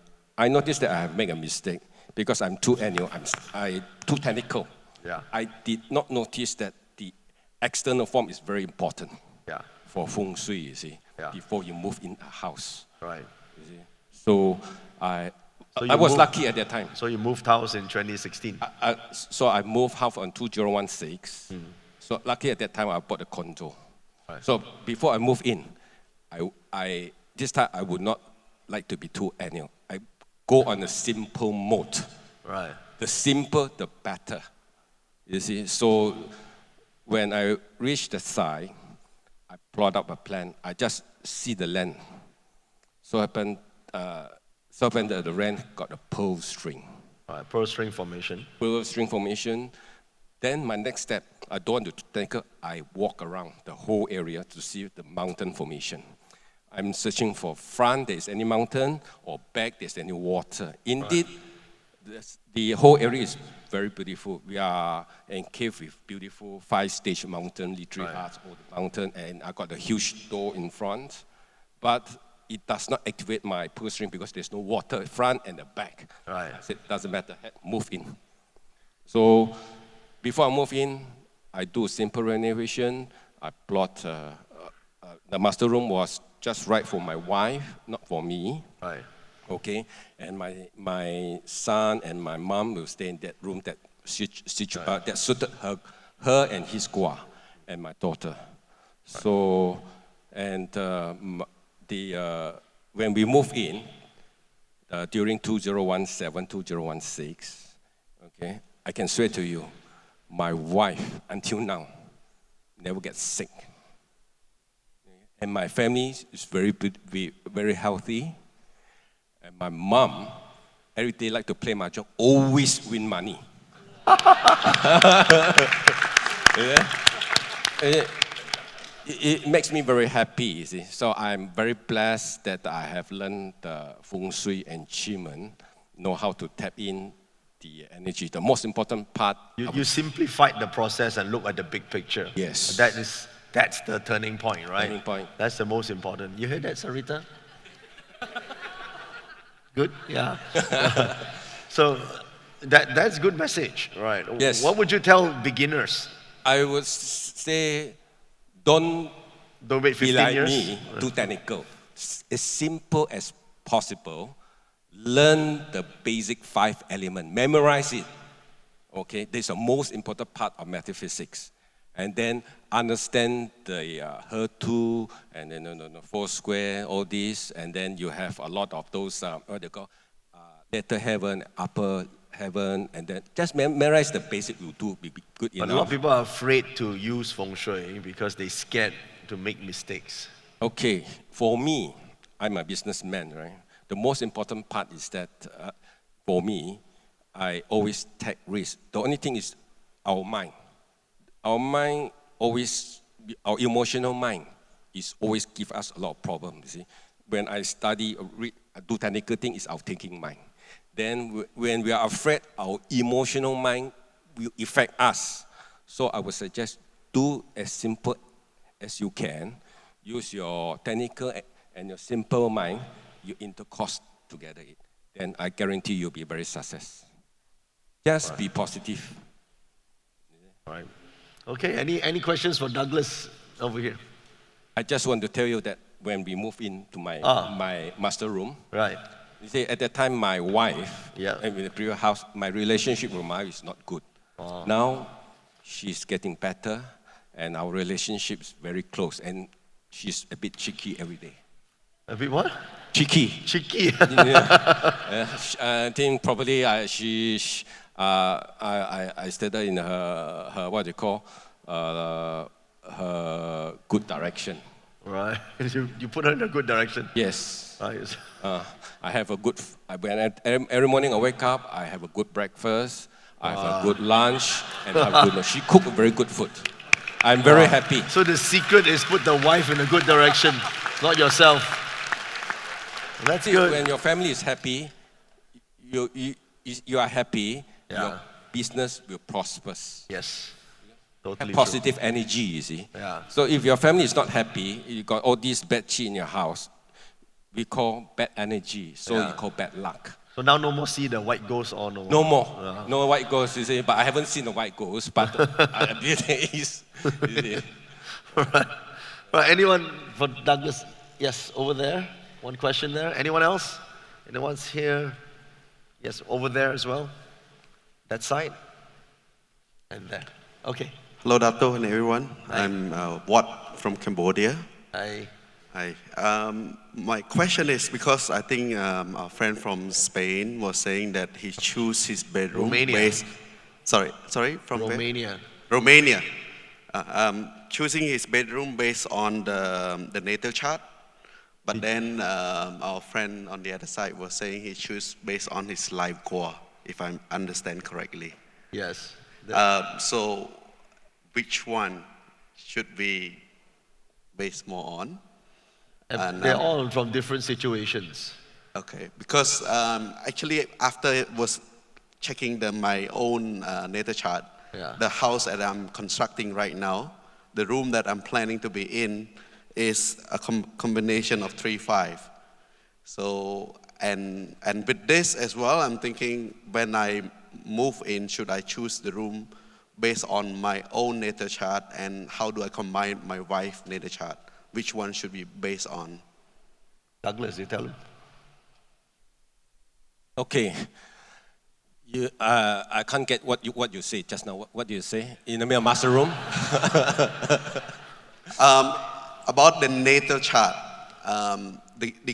noticed that I have made a mistake because I'm too annual, I'm too technical. Yeah. I did not notice that the external form is very important for Feng Shui, you see, before you move in a house. Right. You see? So I was lucky at that time. So you moved house in 2016? So I moved house on 2016. So lucky at that time I bought a condo. Right. So before I move in, this time I would not like to be too annual. I go on a simple mode. Right. The simple, the better. You see, so when I reach the site, I plot up a plan. I just see the land. So happened that the land got a pearl string. Pearl string formation. Pearl string formation. Then my next step, I don't want to take I walk around the whole area to see the mountain formation. I'm searching for front, there's any mountain, or back, there's any water. Indeed, the whole area is very beautiful. We are encaved with beautiful 5-stage mountain, literary arts over the mountain, and I got a huge door in front. But it does not activate my pearl string because there's no water front and the back. Right. I said, doesn't matter, move in. So before I move in, I do simple renovation. I plot, the master room was just right for my wife, not for me. Right. Okay, and my son and my mom will stay in that room that suited her and his gua, and my daughter. Right. So, and when we move in, during 2017, 2016, okay, I can swear to you, my wife, until now, never gets sick. And my family is very healthy. And my mom, every day like to play mahjong, always win money. It makes me very happy, you see. So I'm very blessed that I have learned the Feng Shui and Qigong, know how to tap in the energy. The most important part. You simplified the process and look at the big picture. Yes. That's the turning point, right? Turning point. That's the most important. You heard that, Sarita? Good? Yeah. So that's good message, right? Yes. What would you tell beginners? I would say, don't wait 15 be like years. me, too technical. As simple as possible. Learn the basic 5 elements. Memorize it. Okay, this is the most important part of metaphysics. And then understand the Her2 and then the 4 square, all this, and then you have a lot of those what they call letter heaven, upper heaven, and then just memorize the basic. You do be good enough. But a lot of people are afraid to use Feng Shui because they're scared to make mistakes. Okay, for me, I'm a businessman, right? The most important part is that for me, I always take risks. The only thing is our mind. Our mind always, our emotional mind is always give us a lot of problems, you see. When I study, read, do technical thing, is our thinking mind. Then when we are afraid, our emotional mind will affect us. So I would suggest do as simple as you can. Use your technical and your simple mind, you intercourse together it. Then I guarantee you'll be very successful. Just be positive. All right. Okay, any questions for Douglas over here? I just want to tell you that when we move into my master room, right? You see, at that time, my wife, in the previous house, my relationship with my wife is not good. Now, she's getting better, and our relationship is very close, and she's a bit cheeky every day. A bit what? Cheeky. Cheeky. I think probably I steered her in her what they call her good direction. Right. You put her in a good direction. Yes. Right. I have a good. Every morning I wake up, I have a good breakfast. I have a good lunch, and I have good. She cooks very good food. I'm very happy. So the secret is put the wife in a good direction, not yourself. That's good. When your family is happy, you are happy. Your business will prosper. Yes. Totally have positive energy, you see. Yeah. So if your family is not happy, you got all these bad chi in your house, we call bad energy. So you call bad luck. So now no more see the white ghost or no? No more. No white ghost, you see. But I haven't seen the white ghost, but there is. Right. Right. Anyone for Douglas? Yes, over there. One question there. Anyone else? Anyone's here? Yes, over there as well. That side. And there. Okay. Hello, Dato and everyone. Hi. I'm Wat from Cambodia. Hi. Hi. My question is because I think our friend from Spain was saying that he chose his bedroom Romania. based. Sorry, from where? Romania. Romania. Choosing his bedroom based on the natal chart, but then our friend on the other side was saying he chose based on his life goal, if I understand correctly. Yes. So, which one should we base more on? And they're all from different situations. Okay, because actually after it was checking my own natal chart, the house that I'm constructing right now, the room that I'm planning to be in is a combination of 3-5. So, and with this as well, I'm thinking when I move in, should I choose the room based on my own natal chart, and how do I combine my wife's natal chart? Which one should be based on? Douglas, you tell him. Okay. I can't get what you say just now. What do you say? In the master room? About the natal chart, the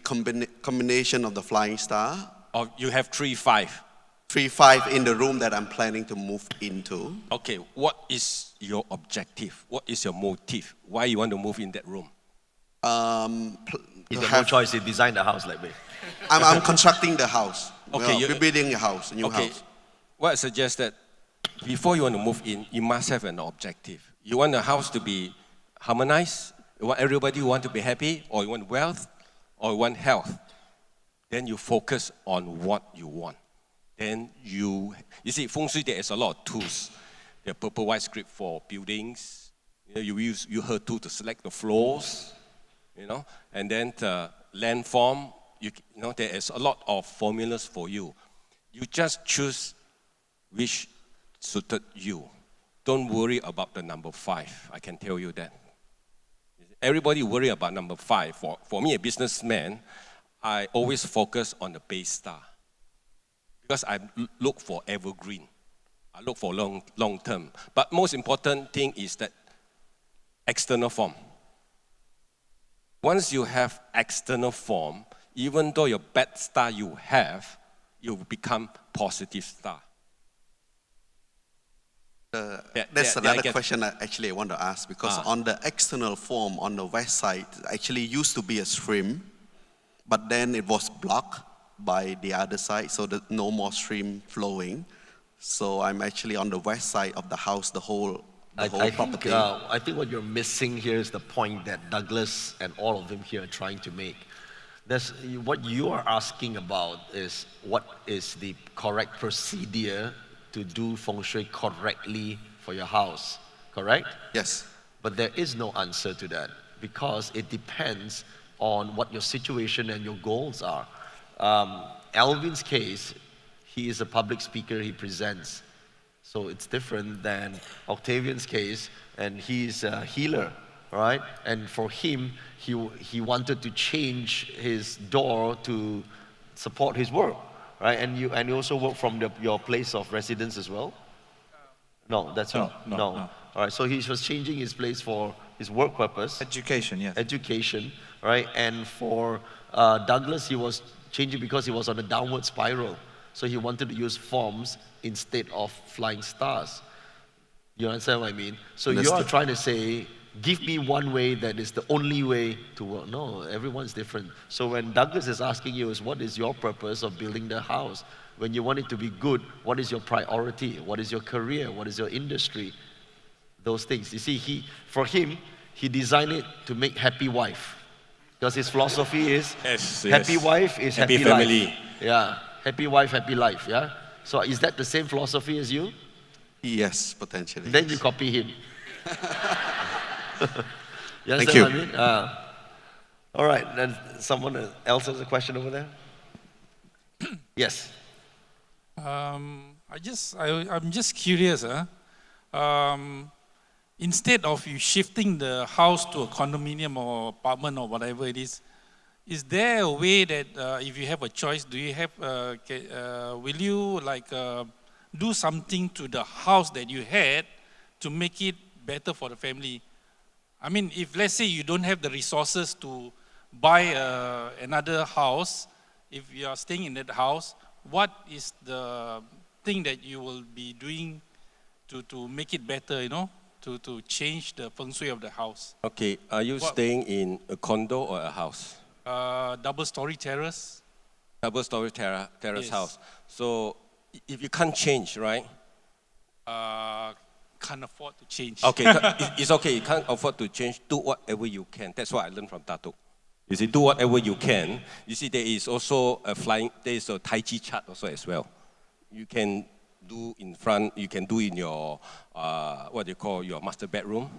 combination of the flying star. Oh, you have 3-5. 3-5 in the room that I'm planning to move into. Okay, what is your objective? What is your motive? Why you want to move in that room? He's got no choice. He designed the house like me. I'm constructing the house. Okay, we're building a house, a new okay. house. What I suggest that before you want to move in, you must have an objective. You want the house to be harmonized. You want everybody want to be happy, or you want wealth, or you want health. Then you focus on what you want. Then you see, Feng Shui, there is a lot of tools. There are purple white script for buildings. You heard tool to select the floors, and then the landform. There is a lot of formulas for you. You just choose which suited you. Don't worry about the number 5. I can tell you that. Everybody worry about number 5. For me, a businessman, I always focus on the base star. Because I look for evergreen. I look for long term. But most important thing is that external form. Once you have external form, even though your bad star you have, you become positive star. That's another question I want to ask, because on the external form on the west side, actually used to be a stream, but then it was blocked by the other side, so there's no more stream flowing. So I'm actually on the west side of the house, the whole property. I think what you're missing here is the point that Douglas and all of them here are trying to make. What you are asking about is what is the correct procedure to do Feng Shui correctly for your house, correct? Yes. But there is no answer to that, because it depends on what your situation and your goals are. Alvin's case, he is a public speaker, he presents. So it's different than Octavian's case, and he's a healer, right? And for him, he wanted to change his door to support his work, right? And you also work from your place of residence as well? No, that's not. No. All right, so he was changing his place for his work purpose. Education, yes. Education, right? And for Douglas, he was changing because he was on a downward spiral. So he wanted to use forms instead of flying stars. You understand what I mean? So you are trying to say, give me one way that is the only way to work. No, everyone's different. So when Douglas is asking you is what is your purpose of building the house? When you want it to be good, what is your priority? What is your career? What is your industry? Those things. You see, for him, he designed it to make happy wife. Because his philosophy is happy wife is happy family. Life. Yeah, happy wife, happy life, yeah? So is that the same philosophy as you? Yes, potentially. Then you copy him. You Thank you. What I mean? All right, then someone else has a question over there? Yes. I'm just curious. Instead of you shifting the house to a condominium or apartment or whatever it is there a way that if you have a choice, do you have, will you do something to the house that you had to make it better for the family? I mean, if let's say you don't have the resources to buy another house, if you are staying in that house, what is the thing that you will be doing to make it better, to change the feng shui of the house? Okay, are you staying in a condo or a house? Double-story terrace. Double-story terrace Yes. house. So if you can't change, right? Can't afford to change. Okay, it's okay. You can't afford to change. Do whatever you can. That's what I learned from Datuk. You see, do whatever you can. You see, there is also there is a Tai Chi chart also as well. You can do in front, you can do in your, what you call your master bedroom.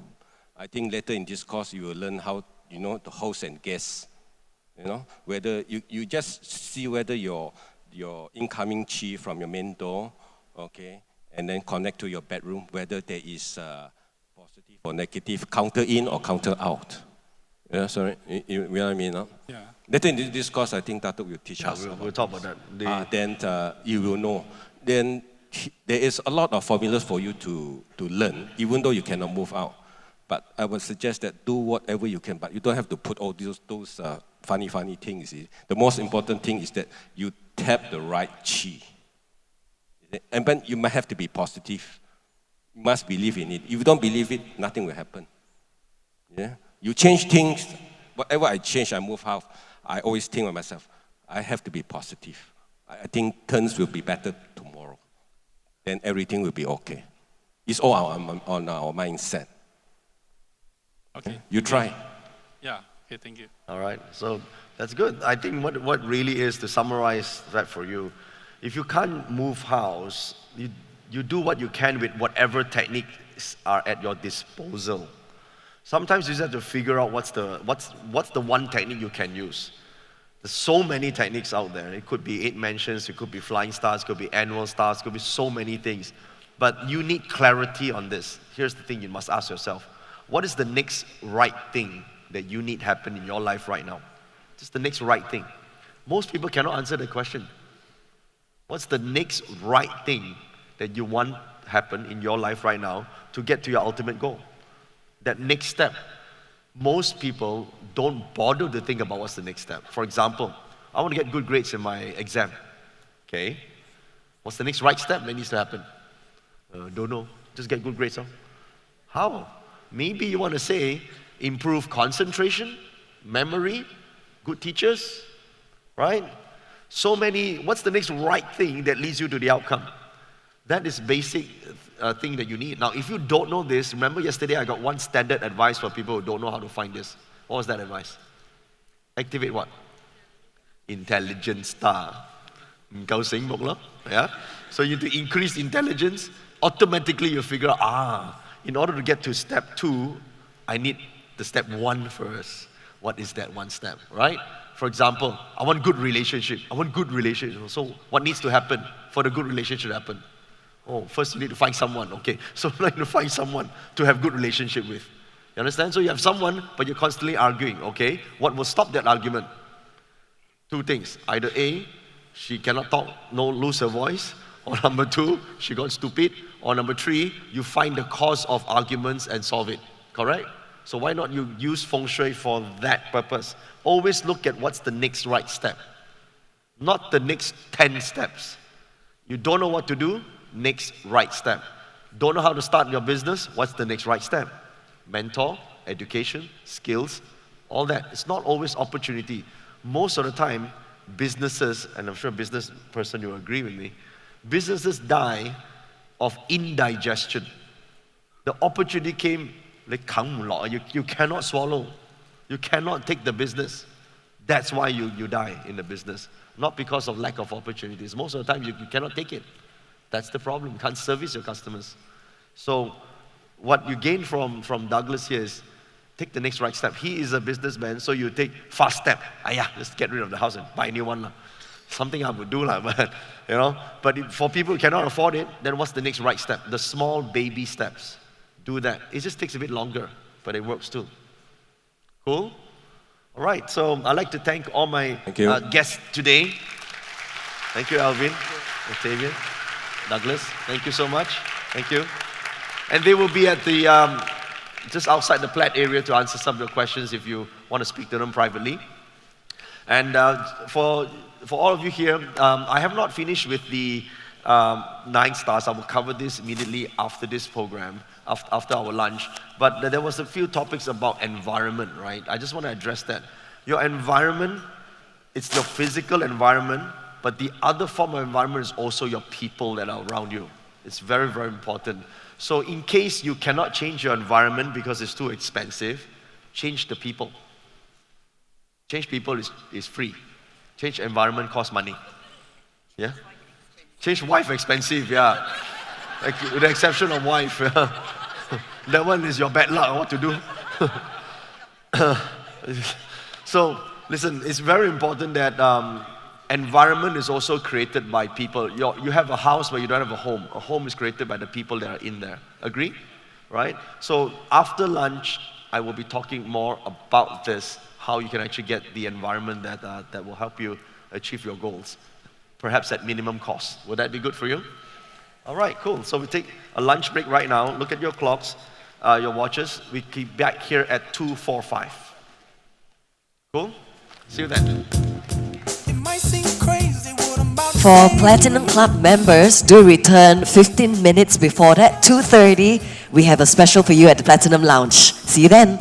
I think later in this course, you will learn how, the host and guests, whether you just see whether your incoming chi from your main door, okay, and then connect to your bedroom, whether there is positive or negative, counter in or counter out. Yeah, sorry, you know what I mean? No? Yeah. Later in this course, I think Datuk will teach us. We'll talk about that. Then you will know. Then there is a lot of formulas for you to learn, even though you cannot move out. But I would suggest that do whatever you can, but you don't have to put all those funny things. See? The most important thing is that you tap the right chi. And then you might have to be positive. You must believe in it. If you don't believe it, nothing will happen. Yeah? You change things, whatever I change, I move out, I always think of myself, I have to be positive. I think turns will be better tomorrow. Then everything will be okay. It's all on our mindset. Okay. You try. Yeah, okay, thank you. All right, so that's good. I think what really is, to summarize that for you, if you can't move house, you do what you can with whatever techniques are at your disposal. Sometimes you just have to figure out what's the one technique you can use. There's so many techniques out there. It could be 8 mansions, it could be flying stars, it could be annual stars, it could be so many things. But you need clarity on this. Here's the thing you must ask yourself. What is the next right thing that you need happen in your life right now? Just the next right thing. Most people cannot answer the question. What's the next right thing that you want happen in your life right now to get to your ultimate goal? That next step. Most people don't bother to think about what's the next step. For example, I want to get good grades in my exam. Okay? What's the next right step that needs to happen? Don't know. Just get good grades. Huh? How? Maybe you want to say improve concentration, memory, good teachers, right? So many, what's the next right thing that leads you to the outcome? That is basic thing that you need. Now, if you don't know this, remember yesterday I got one standard advice for people who don't know how to find this. What was that advice? Activate what? Intelligence star. Yeah? So you need to increase intelligence, automatically you figure out, in order to get to step 2, I need the step 1 first. What is that one step, right? For example, I want good relationship. I want good relationship. So what needs to happen for the good relationship to happen? Oh, first you need to find someone. Okay, so you need to find someone to have good relationship with. You understand? So you have someone, but you're constantly arguing. Okay, what will stop that argument? 2 things. Either A, she cannot talk, lose her voice. Or number 2, she got stupid. Or number 3, you find the cause of arguments and solve it. Correct? So why not you use Feng Shui for that purpose? Always look at what's the next right step. Not the next 10 steps. You don't know what to do? Next right step. Don't know how to start your business? What's the next right step? Mentor, education, skills, all that. It's not always opportunity. Most of the time, businesses, and I'm sure a business person will agree with me, businesses die of indigestion. The opportunity came, you cannot swallow. You cannot take the business. That's why you die in the business. Not because of lack of opportunities. Most of the time, you cannot take it. That's the problem. You can't service your customers. So what you gain from Douglas here is take the next right step. He is a businessman, so you take fast step. Just get rid of the house and buy a new one. Something I would do, but But for people who cannot afford it, then what's the next right step? The small baby steps. Do that. It just takes a bit longer, but it works too. Cool? All right, so I'd like to thank all my guests today. Thank you, Alvin, Octavian, Douglas. Thank you so much. Thank you. And they will be at the, just outside the Platt area to answer some of your questions if you want to speak to them privately. And for all of you here, I have not finished with the 9 stars. I will cover this immediately after this program, after our lunch. But there was a few topics about environment, right? I just want to address that. Your environment, it's your physical environment, but the other form of environment is also your people that are around you. It's very, very important. So in case you cannot change your environment because it's too expensive, change the people. Change people is free. Change environment costs money. Yeah? Change wife expensive, yeah. Like, with the exception of wife. That one is your bad luck, what to do. So, listen, it's very important that environment is also created by people. You have a house but you don't have a home. A home is created by the people that are in there. Agree? Right? So after lunch, I will be talking more about this, how you can actually get the environment that will help you achieve your goals, perhaps at minimum cost. Would that be good for you? All right, cool. So we take a lunch break right now. Look at your clocks, your watches. We keep back here at 2:45. Cool? See you then. For Platinum Club members, do return 15 minutes before that, 2:30. We have a special for you at the Platinum Lounge. See you then.